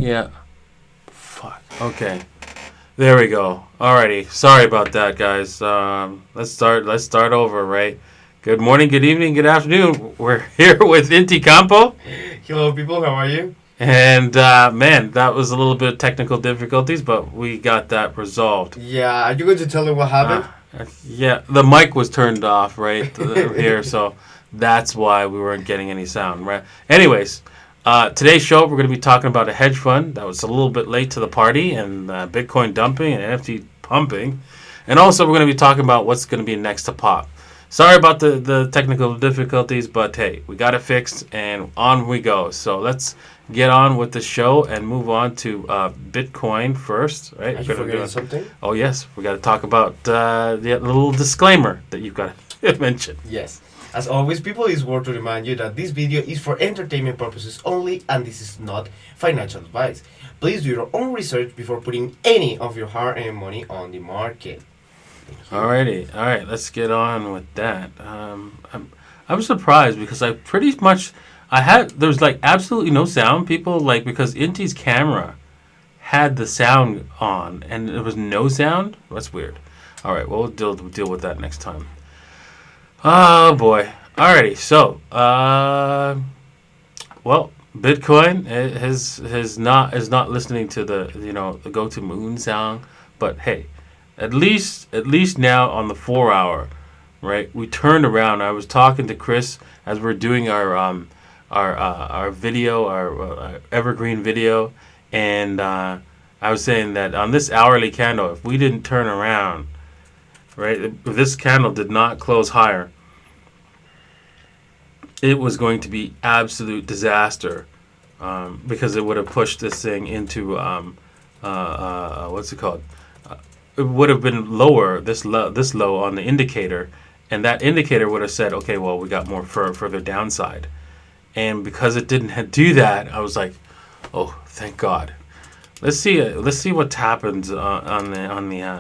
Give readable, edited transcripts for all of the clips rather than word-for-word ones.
Yeah. Fuck. Okay. There we go. Alrighty. Sorry about that, guys. Let's start over, right? Good morning, good evening, good afternoon. We're here with Inti Campo. Hello, people. How are you? And, man, that was a little bit of technical difficulties, but we got that resolved. Yeah, are you going to tell them what happened? Yeah, the mic was turned off right here, so that's why we weren't getting any sound. Right. Anyways, today's show we're going to be talking about a hedge fund that was a little bit late to the party, and Bitcoin dumping and NFT pumping, and also we're going to be talking about what's going to be next to pop. Sorry about the technical difficulties, but hey, we got it fixed, and on we go. So let's get on with the show and move on to Bitcoin first, right? Are you forgetting something? Oh, yes. We got to talk about the little disclaimer that you've got to mention. Yes. As always, people, it's worth to remind you that this video is for entertainment purposes only, and this is not financial advice. Please do your own research before putting any of your hard-earned money on the market. Alrighty. All right. Let's get on with that. I'm surprised because I pretty much... There's like absolutely no sound, people, like, because Inti's camera had the sound on and there was no sound. That's weird. All right, we'll deal with that next time. Oh boy. Alrighty, so well, Bitcoin is not listening to the Go to Moon sound, but hey, at least now on the 4 hour, right? We turned around. I was talking to Chris as we're doing our video, our evergreen video, and I was saying that on this hourly candle, if we didn't turn around, right, if this candle did not close higher, it was going to be absolute disaster, because it would have pushed this thing into what's it called? It would have been lower, this low on the indicator, and that indicator would have said, okay, well, we got more further downside. And because it didn't do that, I was like, "Oh, thank God." Let's see what happens on the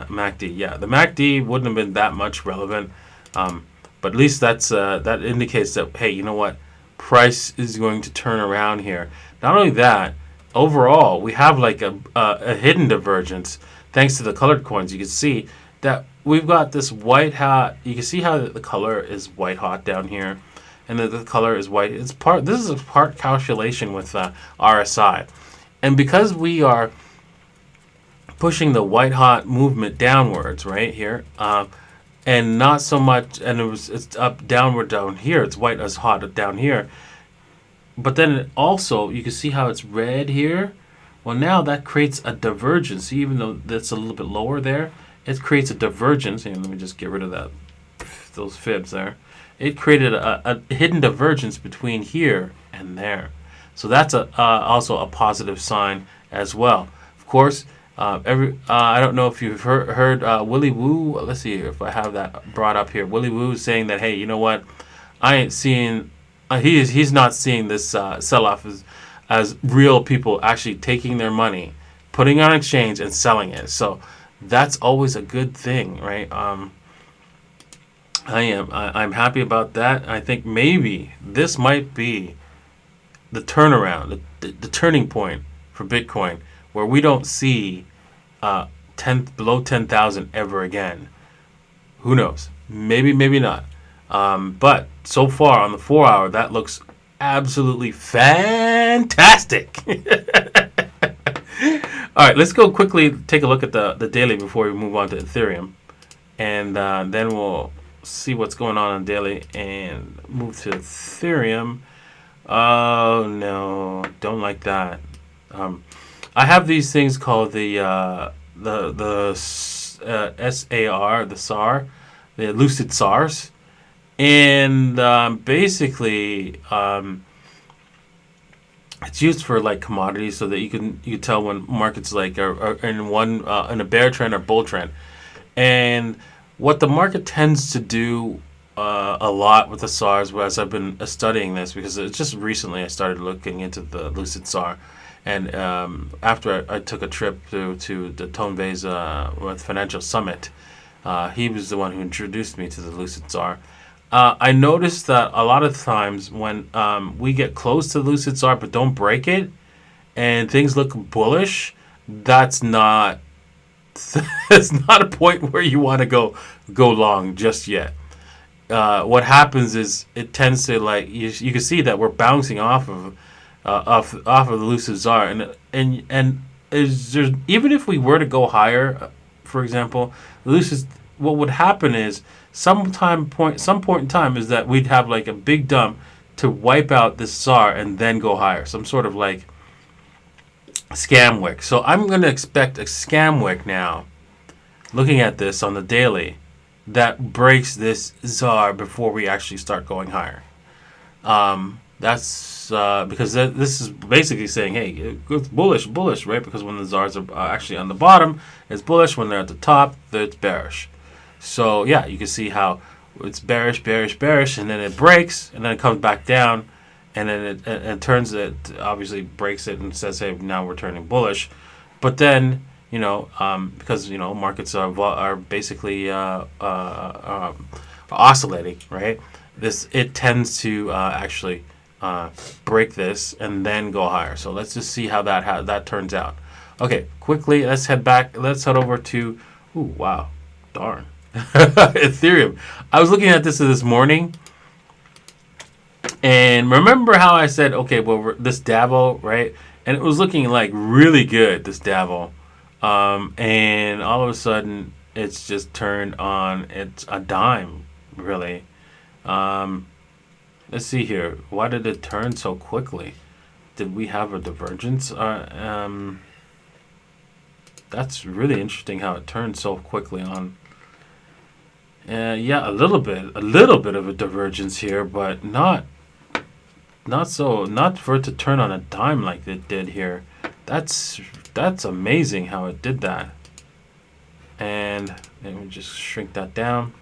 MACD. Yeah, the MACD wouldn't have been that much relevant, but at least that indicates that, hey, you know what, price is going to turn around here. Not only that, overall we have like a hidden divergence thanks to the colored coins. You can see that we've got this white hot. You can see how the color is white hot down here. And the color is white. This is a part calculation with RSI, and because we are pushing the white hot movement downwards, right here, and not so much, and it's up downward down here. It's white as hot down here, but then also you can see how it's red here. Well, now that creates a divergence. Even though that's a little bit lower there, it creates a divergence. And let me just get rid of those fibs there. It created a hidden divergence between here and there. So that's also a positive sign as well. Of course, I don't know if you've heard Willy Woo. Let's see if I have that brought up here. Willy Woo is saying that, hey, you know what? I ain't seeing... he's not seeing this sell-off as real people actually taking their money, putting it on exchange, and selling it. So that's always a good thing, right? I'm happy about that. I think maybe this might be the turnaround, the turning point for Bitcoin, where we don't see below 10,000 ever again. Who knows? Maybe not. But so far on the 4 hour, that looks absolutely fantastic. All right, let's go quickly take a look at the daily before we move on to Ethereum, and then we'll see what's going on daily and move to Ethereum. Oh no, don't like that. I have these things called the SAR, the SAR, the lucid SARs, and basically it's used for like commodities so that you can tell when markets like are in a bear trend or bull trend. And what the market tends to do a lot with the SARs, as I've been studying this, because it's just recently I started looking into the lucid SAR, and after I took a trip to the Tonvay's Financial Summit, he was the one who introduced me to the lucid SAR. I noticed that a lot of times when we get close to the lucid SAR but don't break it, and things look bullish, that's not it's not a point where you want to go long just yet. What happens is it tends to, like, you can see that we're bouncing off of the elusive czar, and is there, even if we were to go higher, for example, elusive, what would happen is some point in time is that we'd have like a big dump to wipe out this czar and then go higher, some sort of like scam wick. So I'm going to expect a scam wick now, looking at this on the daily, that breaks this czar before we actually start going higher. That's because this is basically saying, hey, it's bullish, right? Because when the czars are actually on the bottom, it's bullish. When they're at the top, it's bearish. So yeah, you can see how it's bearish, and then it breaks, and then it comes back down, and then it turns it, obviously breaks it and says, hey, now we're turning bullish. But then, because markets are basically oscillating, right? It tends to actually break this and then go higher. So let's just see how that turns out. Okay, quickly, let's head back. Let's head over to, wow, darn, Ethereum. I was looking at this morning, and remember how I said, okay, well, this Davo, right? And it was looking like really good, this Davo. And all of a sudden, it's just turned on. It's a dime, really. Let's see here. Why did it turn so quickly? Did we have a divergence? That's really interesting how it turned so quickly on. Yeah, a little bit of a divergence here, but not for it to turn on a dime like it did here. That's amazing how it did that. And let me just shrink that down.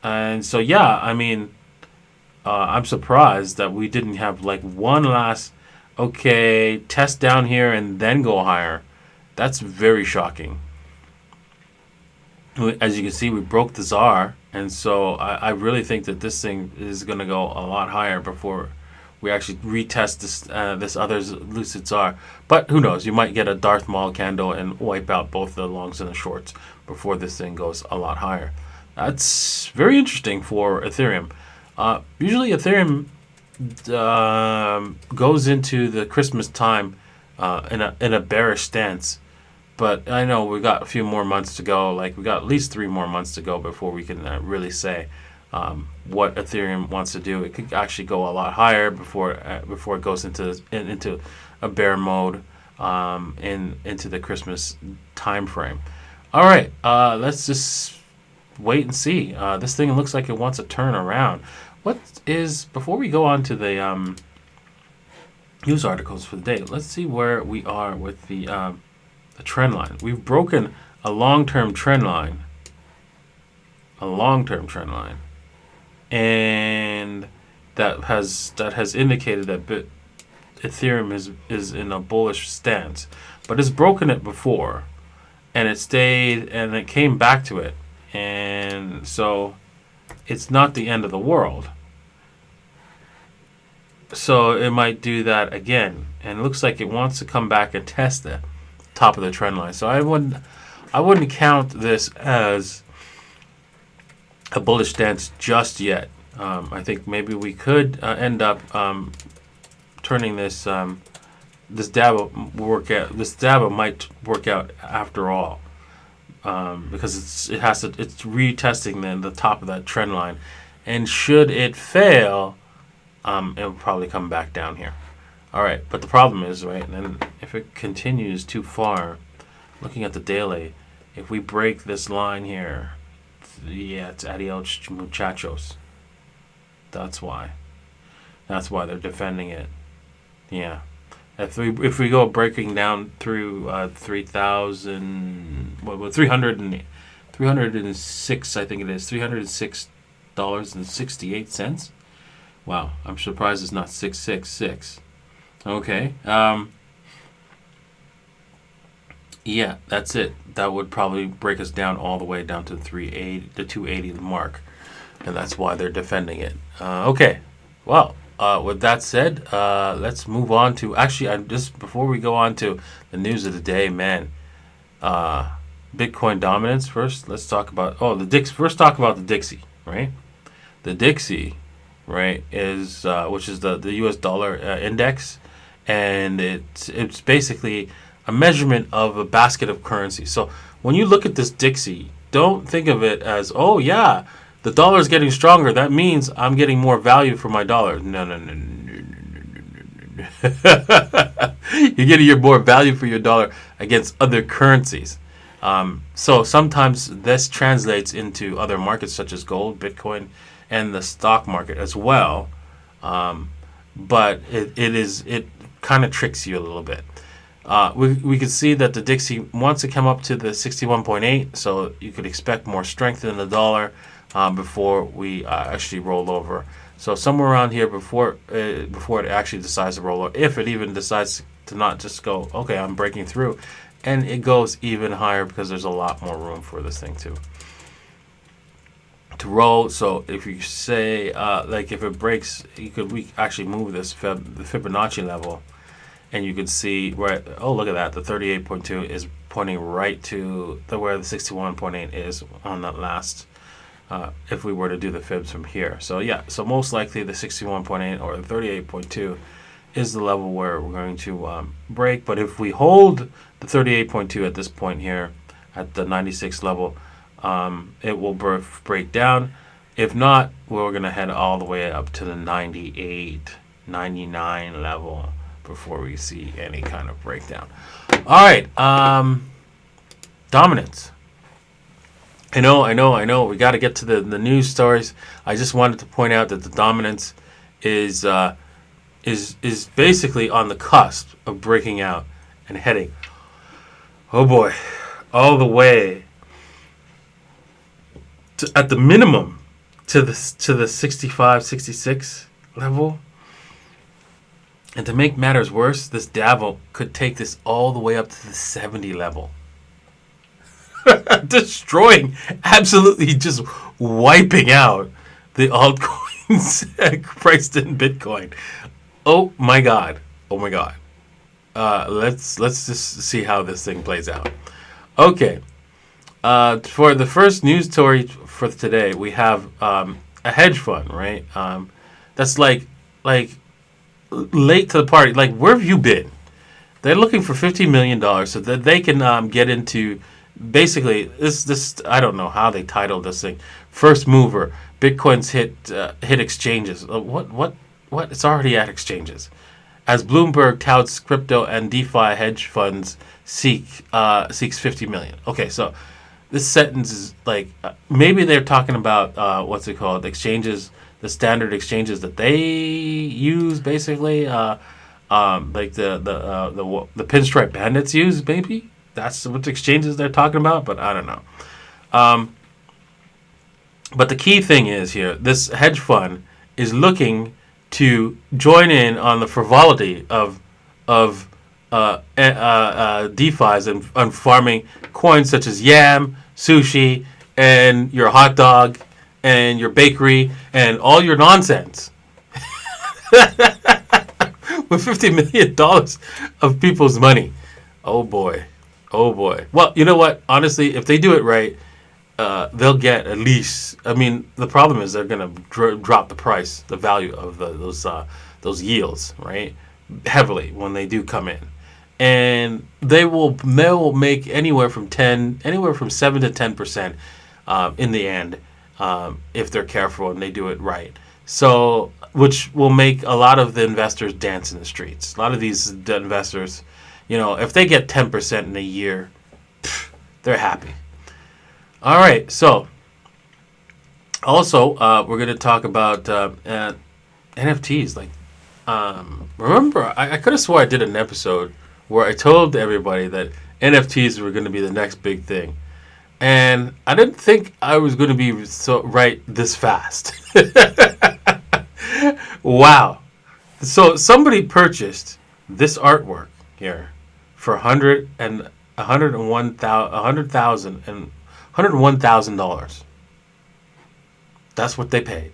And so yeah, I mean, I'm surprised that we didn't have like one last test down here and then go higher. That's very shocking. As you can see, we broke the czar, and so I really think that this thing is going to go a lot higher before we actually retest this other lucid czar. But who knows? You might get a Darth Maul candle and wipe out both the longs and the shorts before this thing goes a lot higher. That's very interesting for Ethereum. Usually Ethereum goes into the Christmas time in a bearish stance. But I know we got a few more months to go. Like, we got at least 3 more months to go before we can really say what Ethereum wants to do. It could actually go a lot higher before it goes into a bear mode into the Christmas time frame. All right, let's just wait and see. This thing looks like it wants to turn around. Before we go on to the news articles for the day, let's see where we are with the trend line. We've broken a long-term trend line. And that has indicated that Ethereum is in a bullish stance. But it's broken it before, and it stayed, and it came back to it. And so it's not the end of the world. So it might do that again. And it looks like it wants to come back and test the top of the trend line. So I wouldn't count this as a bullish stance just yet. I think maybe we could end up turning this Davo might work out after all, because it's retesting the top of that trend line, and should it fail, it will probably come back down here. All right, but the problem is, right, and if it continues too far, looking at the daily, if we break this line here, yeah, it's adios muchachos. That's why they're defending it. Yeah, if we go breaking down through 306, I think it is $306.68. Wow, I'm surprised it's not 666. Okay. Yeah, that's it. That would probably break us down all the way down to the 280 mark, and that's why they're defending it. Okay. Well, with that said, let's move on to actually. Before we go on to the news of the day, man. Bitcoin dominance first. Let's talk about First, talk about the Dixie, right? The Dixie, right, is which is the U.S. dollar index, and it's basically a measurement of a basket of currencies. So when you look at this Dixie, don't think of it as, oh yeah, the dollar is getting stronger. That means I'm getting more value for my dollar. No. You're getting your more value for your dollar against other currencies. So sometimes this translates into other markets such as gold, Bitcoin, and the stock market as well. But it kind of tricks you a little bit. We could see that the Dixie wants to come up to the 61.8, so you could expect more strength in the dollar before we actually roll over. So somewhere around here before it actually decides to roll over, if it even decides to not just go, okay, I'm breaking through, and it goes even higher because there's a lot more room for this thing to roll. So if you say like if it breaks, we actually move this the Fibonacci level, and you can see where, oh, look at that, the 38.2 is pointing right to where the 61.8 is on that last. If we were to do the fibs from here. So yeah, so most likely the 61.8 or the 38.2 is the level where we're going to break. But if we hold the 38.2 at this point here at the 96 level, it will break down. If not, we're going to head all the way up to the 98, 99 level before we see any kind of breakdown. All right, dominance. I know. We got to get to the news stories. I just wanted to point out that the dominance is basically on the cusp of breaking out and heading, oh boy, all the way to, at the minimum, to the 65, 66 level. And to make matters worse, this Davil could take this all the way up to the 70 level. Destroying, absolutely just wiping out the altcoins priced in Bitcoin. Oh my god. Let's just see how this thing plays out. Okay. For the first news story for today, we have a hedge fund, right? That's like late to the party. Like, where have you been? They're looking for $50 million so that they can get into. Basically, this I don't know how they titled this thing. First mover, Bitcoin's hit exchanges. What? It's already at exchanges. As Bloomberg touts crypto and DeFi hedge funds seeks $50 million. Okay, so this sentence is like maybe they're talking about what's it called? Exchanges, the standard exchanges that they use, basically, like the pinstripe bandits use, maybe. That's what exchanges they're talking about, but I don't know. But the key thing is here, this hedge fund is looking to join in on the frivolity of DeFis and farming coins such as yam, sushi, and your hot dog, and your bakery, and all your nonsense. With $50 million of people's money. Oh boy. Well, you know what? Honestly, if they do it right, they'll get at least. I mean, the problem is they're going to drop the price, the value of those yields, right, heavily when they do come in, and they will make anywhere from 7 to 10% in the end if they're careful and they do it right. So, which will make a lot of the investors dance in the streets. A lot of these investors. You know, if they get 10% in a year, they're happy. All right, so also we're going to talk about NFTs. Like, remember, I could have swore I did an episode where I told everybody that NFTs were going to be the next big thing, and I didn't think I was going to be so right this fast. Wow! So somebody purchased this artwork here for $101,000. That's what they paid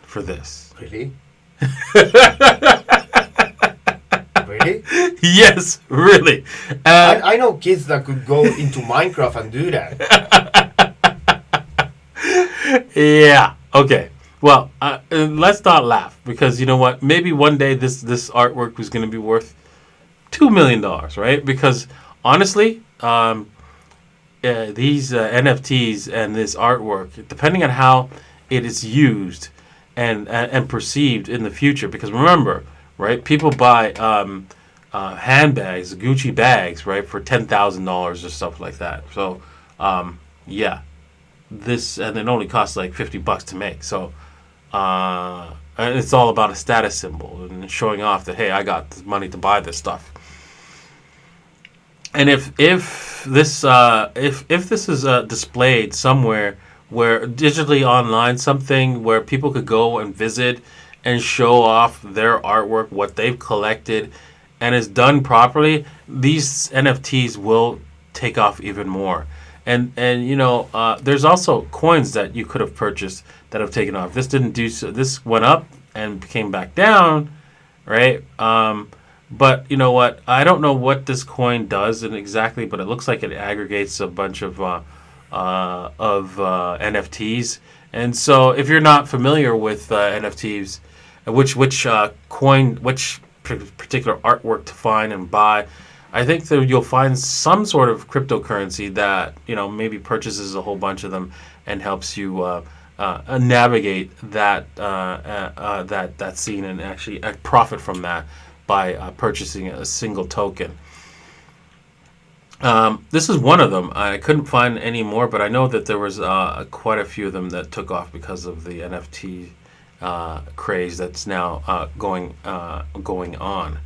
for this. Really? Really? Yes, really. I know kids that could go into Minecraft and do that. Yeah. Okay. Well, let's not laugh because you know what? Maybe one day this artwork was going to be worth $2 million, right? Because honestly, these NFTs and this artwork, depending on how it is used and perceived in the future, because remember, right? People buy handbags, Gucci bags, right, for $10,000 or stuff like that. So, yeah, this and it only costs like $50 to make. So, and it's all about a status symbol and showing off that hey, I got the money to buy this stuff. And if this is displayed somewhere where digitally online, something where people could go and visit and show off their artwork, what they've collected, and is done properly, these NFTs will take off even more. And you know, there's also coins that you could have purchased that have taken off. This didn't do so. This went up and came back down, right? But you know what? I don't know what this coin does and exactly, but it looks like it aggregates a bunch of NFTs. And so, if you're not familiar with NFTs, which coin, which particular artwork to find and buy, I think that you'll find some sort of cryptocurrency that you know maybe purchases a whole bunch of them and helps you navigate that that scene and actually profit from that by purchasing a single token. This is one of them. I couldn't find any more, but I know that there was quite a few of them that took off because of the NFT craze that's now going on.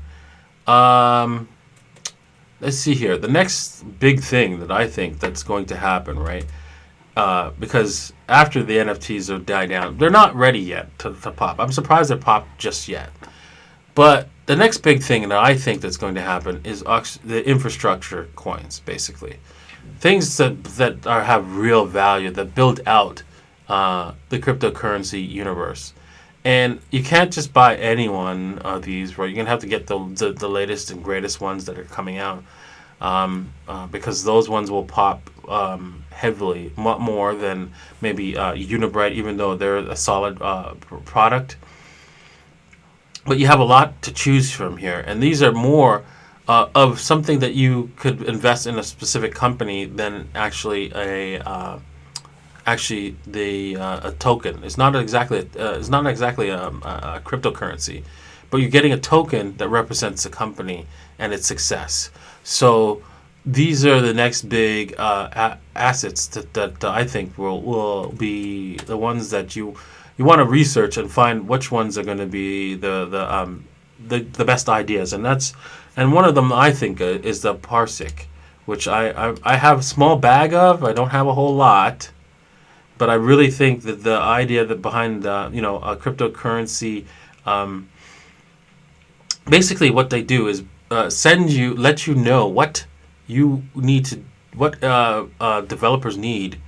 Let's see here. The next big thing that I think that's going to happen, right? Because after the NFTs have died down, they're not ready yet to pop. I'm surprised they're popped just yet. But the next big thing that I think that's going to happen is the infrastructure coins, basically. Things that have real value, that build out the cryptocurrency universe. And you can't just buy any one of these, right? You're going to have to get the latest and greatest ones that are coming out because those ones will pop heavily, more than maybe Unibright, even though they're a solid product. But you have a lot to choose from here. And these are more of something that you could invest in a specific company than actually a token. It's not exactly a cryptocurrency, but you're getting a token that represents a company and its success. So these are the next big assets that I think will be the ones that you want to research and find which ones are going to be the best ideas, and one of them I think is the Parsec, which I have a small bag of. I don't have a whole lot. But I really think that the idea that behind a cryptocurrency, basically what they do is let you know what you need to, what developers need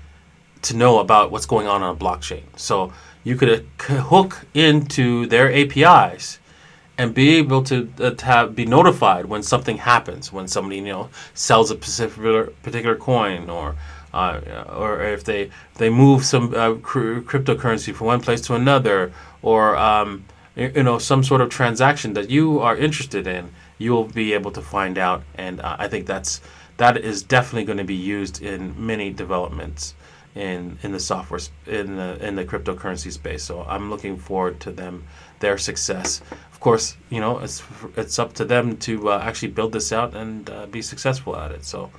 to know about what's going on a blockchain. So you could hook into their APIs and be able to be notified when something happens, when somebody sells a particular coin, or if they move some cryptocurrency from one place to another, or some sort of transaction that you are interested in, you will be able to find out. And I think that is definitely going to be used in many developments in the software in the cryptocurrency space. So I'm looking forward to their success. Of course, it's up to them to actually build this out and be successful at it. So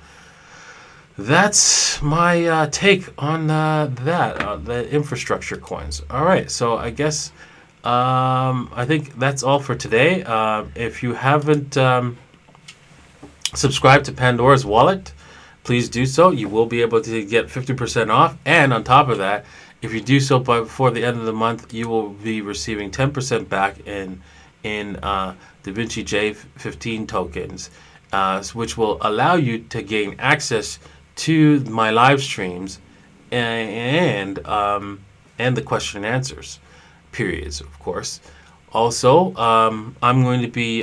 that's my take on the infrastructure coins. All right, so I guess I think that's all for today. If you haven't subscribed to Pandora's wallet, please do so. You will be able to get 50% off, and on top of that, if you do so before the end of the month, you will be receiving 10% back in Davinci J15 tokens, which will allow you to gain access to my live streams and the question and answers periods, of course. Also, I'm going to be,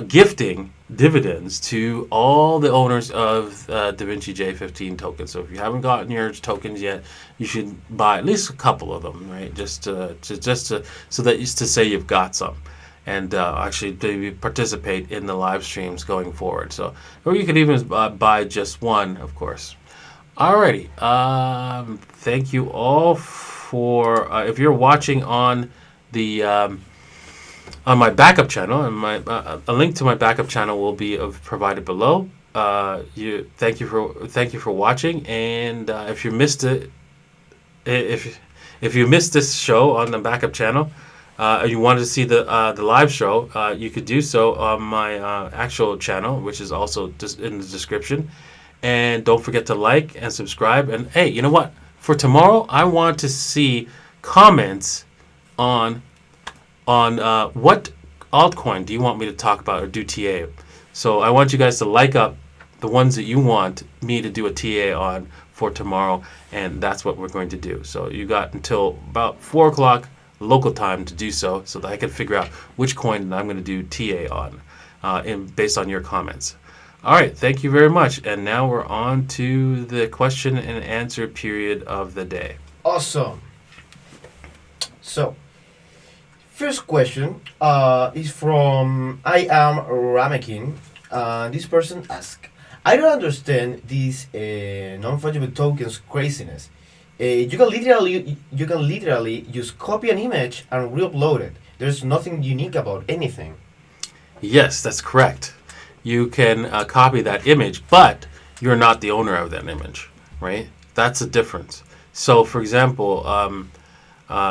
gifting dividends to all the owners of Davinci J15 tokens. So if you haven't gotten your tokens yet, you should buy at least a couple of them, right? Just to so that is to say you've got some, and actually maybe participate in the live streams going forward. So, or you could even buy just one, of course. Alrighty. Thank you all for if you're watching on the on my backup channel, and my a link to my backup channel will be provided below. Thank you for watching, and if you missed it, if you missed this show on the backup channel, and you wanted to see the live show, you could do so on my actual channel, which is also just in the description. And don't forget to like and subscribe. And hey, you know what? For tomorrow, I want to see comments on what altcoin do you want me to talk about or do TA. So I want you guys to like up the ones that you want me to do a TA on for tomorrow, and that's what we're going to do. So you got until about 4 o'clock local time to do so that I can figure out which coin I'm going to do TA on based on your comments. All right, thank you very much. And now we're on to the question and answer period of the day. Awesome. So, first question is from I am Ramekin. This person asks, I don't understand this non-fungible tokens craziness. You can literally just copy an image and re-upload it. There's nothing unique about anything. Yes, that's correct. You can copy that image, but you're not the owner of that image, right? That's the difference. So, for example,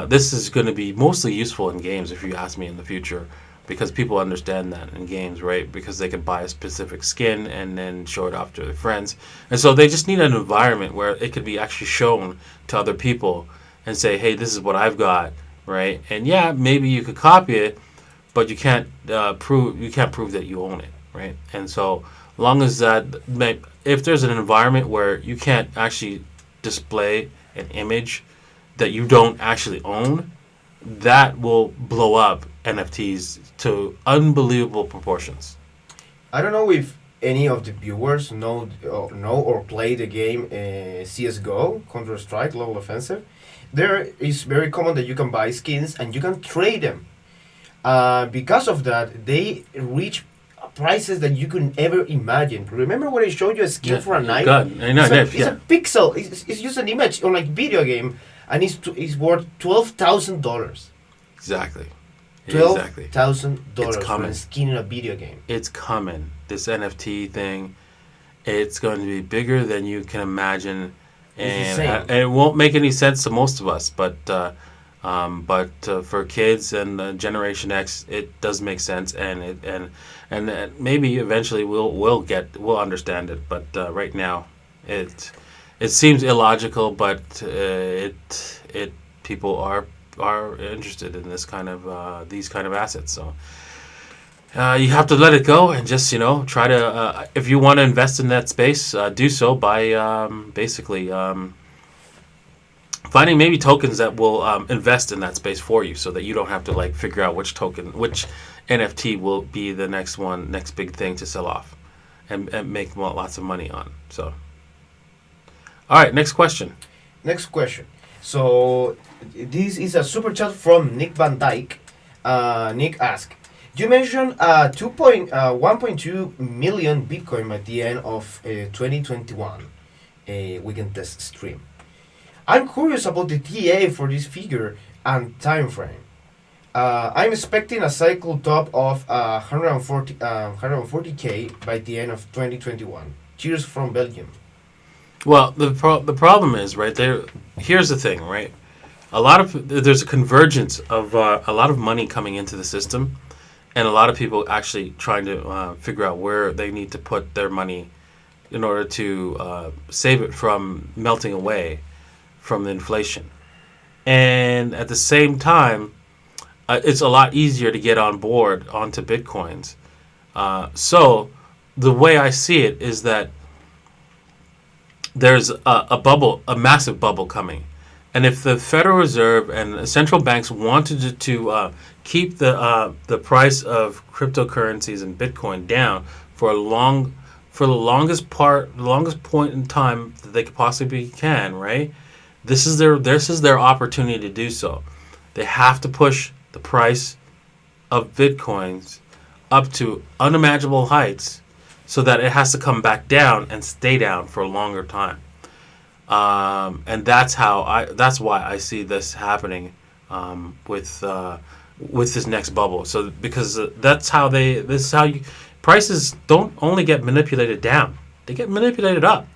this is going to be mostly useful in games, if you ask me, in the future, because people understand that in games, right? Because they can buy a specific skin and then show it off to their friends. And so they just need an environment where it could be actually shown to other people and say, hey, this is what I've got, right? And yeah, maybe you could copy it, but you can't prove that you own it. Right, and so long as that, if there's an environment where you can't actually display an image that you don't actually own, that will blow up NFTs to unbelievable proportions. I don't know if any of the viewers know or play the game CS:GO, Counter-Strike Global Offensive. There is very common that you can buy skins and you can trade them. Because of that, they reach prices that you could ever imagine. Remember when I showed you a skin for a knife? God, I know, it's a pixel. It's just an image on like video game, and it's worth $12,000. Exactly. $12,000 for a skin in a video game. It's coming. This NFT thing, it's going to be bigger than you can imagine, and it won't make any sense to most of us, but for kids and Generation X, it does make sense, and maybe eventually we'll understand it. But right now, it seems illogical, but people are interested in this kind of these kind of assets. So you have to let it go and just try to if you want to invest in that space, do so by basically. Finding maybe tokens that will invest in that space for you, so that you don't have to figure out which NFT will be the next big thing to sell off, and make lots of money on. So, all right, next question. So, this is a super chat from Nick Van Dyke. Nick asks, you mentioned 1.2 million Bitcoin at the end of 2021 weekend test stream. I'm curious about the TA for this figure and time frame. I'm expecting a cycle top of 140k by the end of 2021. Cheers from Belgium. Well, the problem is right there. Here's the thing, right? There's a convergence of a lot of money coming into the system, and a lot of people actually trying to figure out where they need to put their money in order to save it from melting away from the inflation. And at the same time, it's a lot easier to get on board onto Bitcoins. So the way I see it is that there's a massive bubble coming. And if the Federal Reserve and central banks wanted to keep the price of cryptocurrencies and Bitcoin down for the longest point in time that they could possibly can, right? This is their opportunity to do so. They have to push the price of Bitcoins up to unimaginable heights so that it has to come back down and stay down for a longer time. And that's why I see this happening with this next bubble. So because prices don't only get manipulated down, they get manipulated up.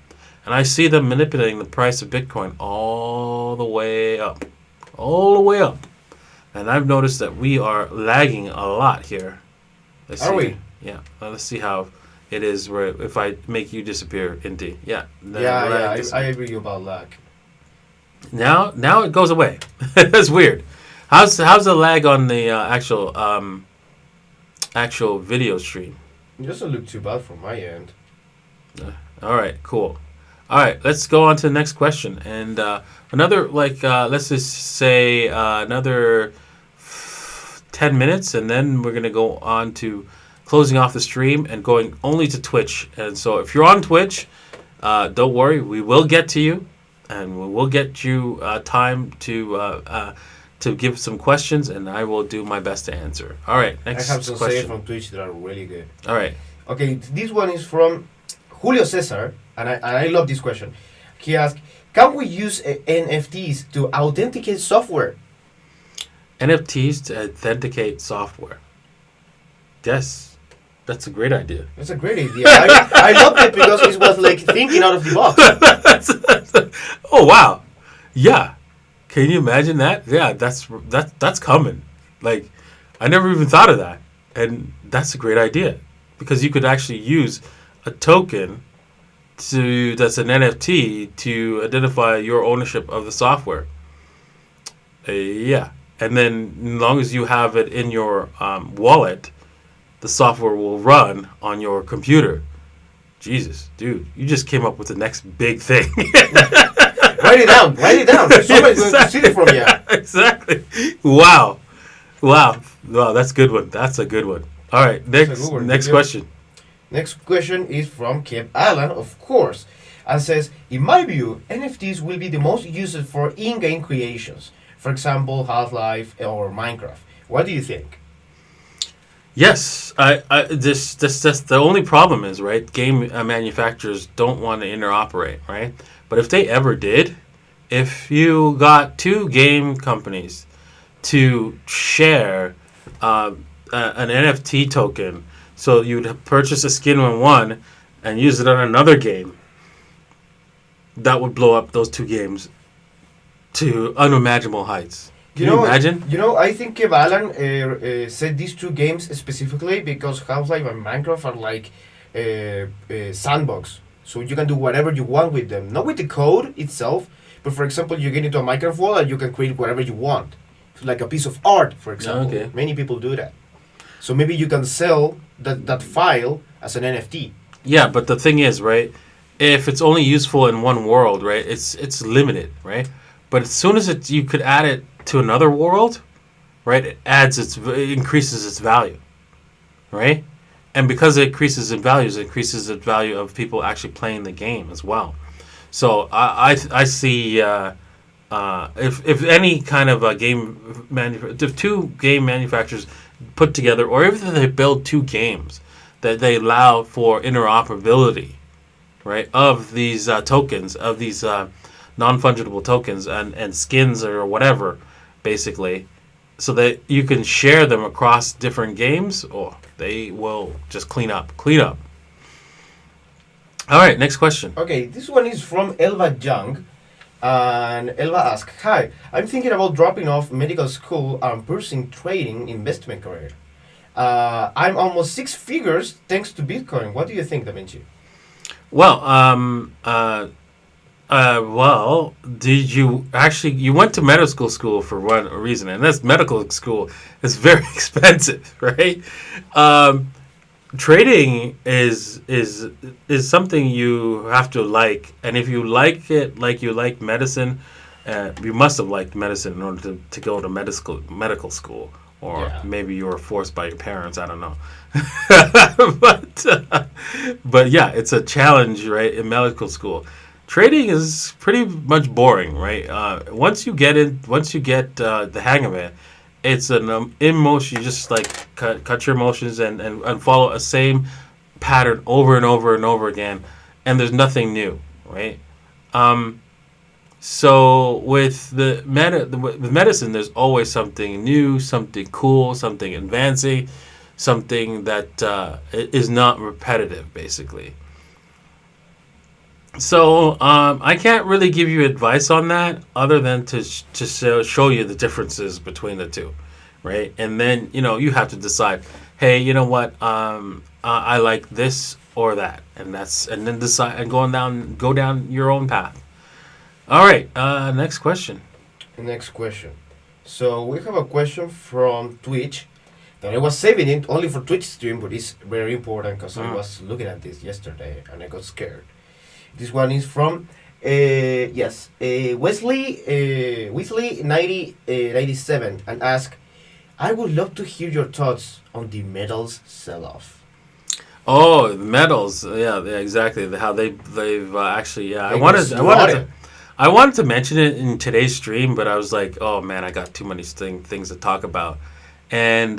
And I see them manipulating the price of Bitcoin all the way up. And I've noticed that we are lagging a lot here. Are we? Yeah. Let's see how it is if I make you disappear, Inti. Yeah. I agree about lag. Now it goes away. That's weird. How's the lag on the actual video stream? It doesn't look too bad from my end. All right, cool. All right, let's go on to the next question. And another, let's just say another 10 minutes, and then we're going to go on to closing off the stream and going only to Twitch. And so if you're on Twitch, don't worry, we will get to you, and we will get you time to give some questions, and I will do my best to answer. All right, next question. I have some say from Twitch that are really good. All right. Okay, this one is from Julio Cesar, and I love this question. He asked, can we use NFTs to authenticate software? NFTs to authenticate software. Yes, that's a great idea. That's a great idea. I loved it because it was like thinking out of the box. Oh, wow. Yeah. Can you imagine that? Yeah, that's coming. Like, I never even thought of that. And that's a great idea. Because you could actually use a token that's an NFT to identify your ownership of the software. Yeah. And then as long as you have it in your wallet, the software will run on your computer. Jesus, dude, you just came up with the next big thing. Write it down. Somebody's going to see it from you. Exactly. Wow, that's a good one. That's a good one. All right, next question. Next question is from Kev Allen, of course, and says, in my view, NFTs will be the most used for in-game creations. For example, Half-Life or Minecraft. What do you think? Yes, this the only problem is, right, game manufacturers don't want to interoperate, right? But if they ever did, if you got two game companies to share an NFT token, so you'd purchase a skin on one and use it on another game, that would blow up those two games to unimaginable heights. Can you imagine? I think Kev Allen said these two games specifically because Half-Life and Minecraft are like sandbox. So you can do whatever you want with them. Not with the code itself, but for example, you get into a Minecraft world and you can create whatever you want. Like a piece of art, for example. Okay. Many people do that. So maybe you can sell that file as an NFT. Yeah, but the thing is, right, if it's only useful in one world, right, it's limited, right? But as soon as you could add it to another world, right, it increases its value, right? And because it increases in values, it increases the value of people actually playing the game as well. So I see if any kind of a game if two game manufacturers put together, or even if they build two games that they allow for interoperability, right, of these tokens, of these non-fungible tokens and skins or whatever, basically, so that you can share them across different games, they will just clean up. All right, next question. Okay, this one is from Elva Young. And Elva asks, hi, I'm thinking about dropping off medical school and pursuing trading investment career. I'm almost six figures thanks to Bitcoin. What do you think, Davinci? Well, did you actually, you went to medical school for one reason, and that's medical school is very expensive, right? Trading is something you have to like, and if you like it like you like medicine You must have liked medicine in order to go to medical school, or maybe you were forced by your parents. I don't know. but yeah, it's a challenge, right? In medical school, trading is pretty much boring, right? Once you get the hang of it, it's an emotion. You just like cut your emotions and follow a same pattern over and over and over again, and there's nothing new, right? So with with medicine, there's always something new, something cool, something advancing, something that is not repetitive, basically. So I can't really give you advice on that, other than to show you the differences between the two, right? And then you have to decide, hey, you know what? I like this or that, and then decide and go down your own path. All right, next question. Next question. So we have a question from Twitch that I was saving it only for Twitch stream, but it's very important because I was looking at this yesterday and I got scared. This one is from Wesley 97 and ask, I would love to hear your thoughts on the metals sell-off. Oh, the metals, yeah, exactly. How they've actually, yeah. I wanted to mention it in today's stream, but I was like, oh man, I got too many things to talk about, and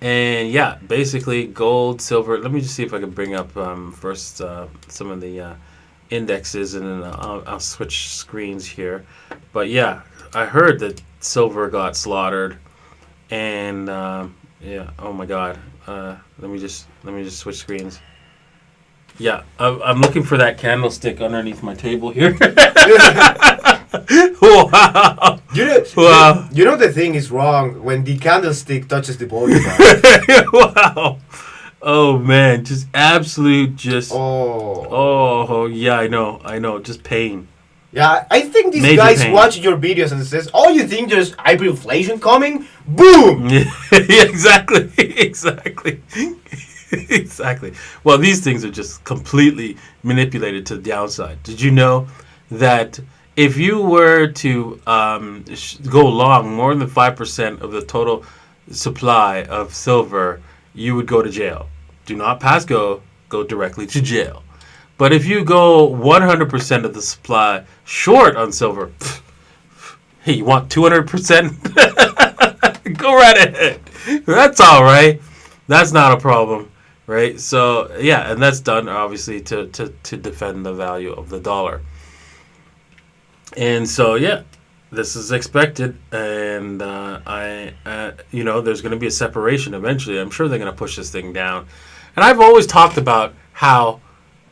yeah, basically gold, silver. Let me just see if I can bring up first some of the indexes, and then I'll switch screens here. But yeah, I heard that silver got slaughtered, and yeah, oh my god. Let me just switch screens. Yeah, I'm looking for that candlestick underneath my table here. Wow. You know the thing is wrong when the candlestick touches the volume. Wow. Oh man, just absolute Oh yeah, I know, just pain. Yeah, I think these Major guys pain. watch your videos and says, "Oh, you think there's hyperinflation coming? Boom!" Yeah, exactly. Exactly. Well, these things are just completely manipulated to the downside. Did you know that if you were to go long more than 5% of the total supply of silver, you would go to jail? Do not pass go directly to jail. But if you go 100% of the supply short on silver, hey, you want 200%? Go right ahead. That's all right. That's not a problem. Right, so yeah, and that's done obviously to defend the value of the dollar. And so yeah, this is expected, and there's going to be a separation eventually. I'm sure they're going to push this thing down. And I've always talked about how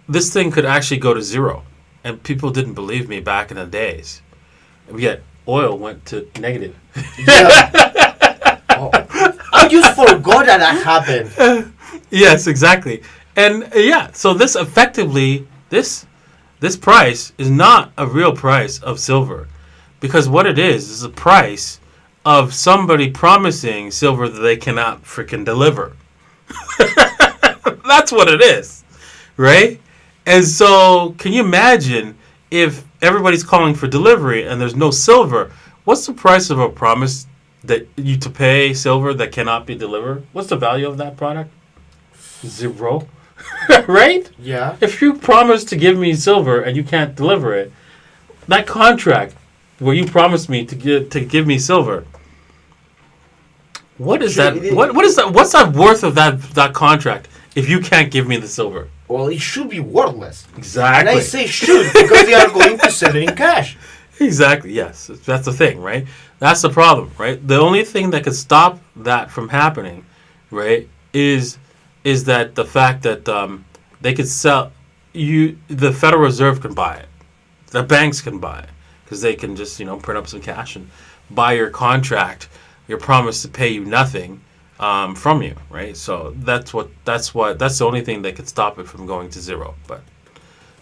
this thing could actually go to zero, and people didn't believe me back in the days. And yet oil went to negative. Yeah. I just forgot that happened. Yes, exactly. And yeah, so this effectively, this price is not a real price of silver, because what it is a price of somebody promising silver that they cannot freaking deliver. That's what it is, right? And so can you imagine if everybody's calling for delivery and there's no silver? What's the price of a promise that you to pay silver that cannot be delivered? What's the value of that product? Zero. Right? Yeah. If you promise to give me silver and you can't deliver it, that contract where you promised me to give me silver, what is that? What is that? What's that worth of that contract if you can't give me the silver? Well, it should be worthless. Exactly. And I say should because they are going to sell it in cash. Exactly. Yes, that's the thing, right? That's the problem, right? The only thing that could stop that from happening, right, is that the fact that they could sell you. The Federal Reserve can buy it. The banks can buy it because they can just print up some cash and buy your contract, your promise to pay you nothing from you, right? So that's the only thing that could stop it from going to zero. But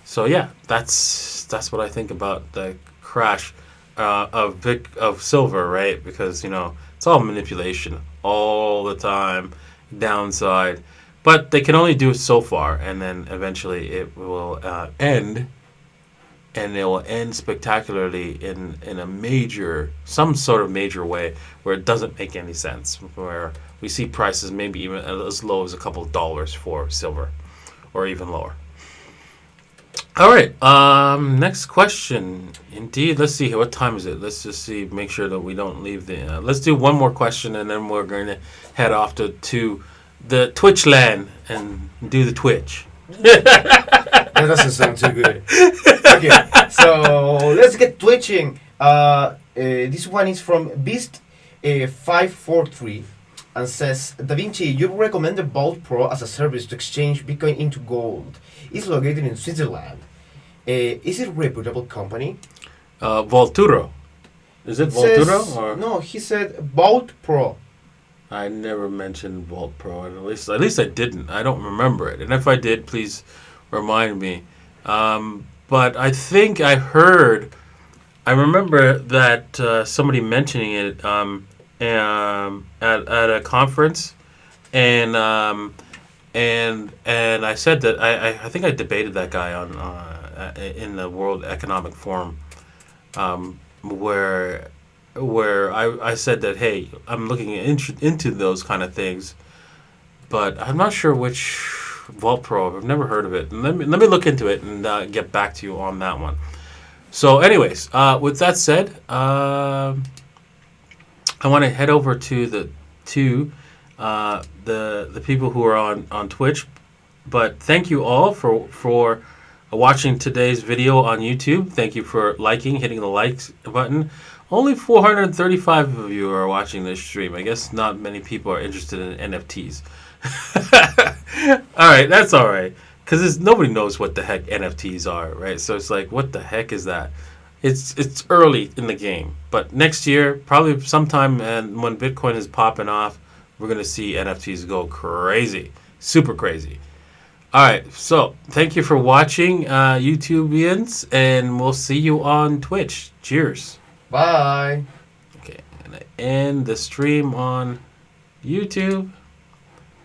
so yeah, that's what I think about the crash of silver, right? Because it's all manipulation all the time, downside. But they can only do it so far, and then eventually it will end. and it will end spectacularly in a major, some sort of major way where it doesn't make any sense, where we see prices maybe even as low as a couple of dollars for silver or even lower. All right, next question. Indeed, let's see here. What time is it? Let's just see, make sure that we don't leave the... let's do one more question, and then we're going to head off to the Twitch land and do the Twitch. That doesn't sound too good. Okay, so let's get twitching. This one is from Beast543 and says, Davinci, you recommend the Vault Pro as a service to exchange Bitcoin into gold. It's located in Switzerland. Is it a reputable company? Vaulturo. Is it Vaulturo? Or? No, he said Vault Pro. I never mentioned Vault Pro. At least I didn't. I don't remember it. And if I did, please remind me. But I think I remember that somebody mentioning it at a conference, and I said that I think I debated that guy on in the World Economic Forum, where I said that, hey, I'm looking into those kind of things, but I'm not sure which Vault Pro. I've never heard of it. And let me look into it and get back to you on that one. So, anyways, with that said, I want to head over to the people who are on Twitch. But thank you all for watching today's video on YouTube. Thank you for liking, hitting the likes button. Only 435 of you are watching this stream. I guess not many people are interested in NFTs. All right, that's all right. Because nobody knows what the heck NFTs are, right? So it's like, what the heck is that? It's early in the game. But next year, probably sometime, and when Bitcoin is popping off, we're going to see NFTs go crazy. Super crazy. All right, so thank you for watching, YouTubians, and we'll see you on Twitch. Cheers. Bye. Okay, and I end the stream on YouTube.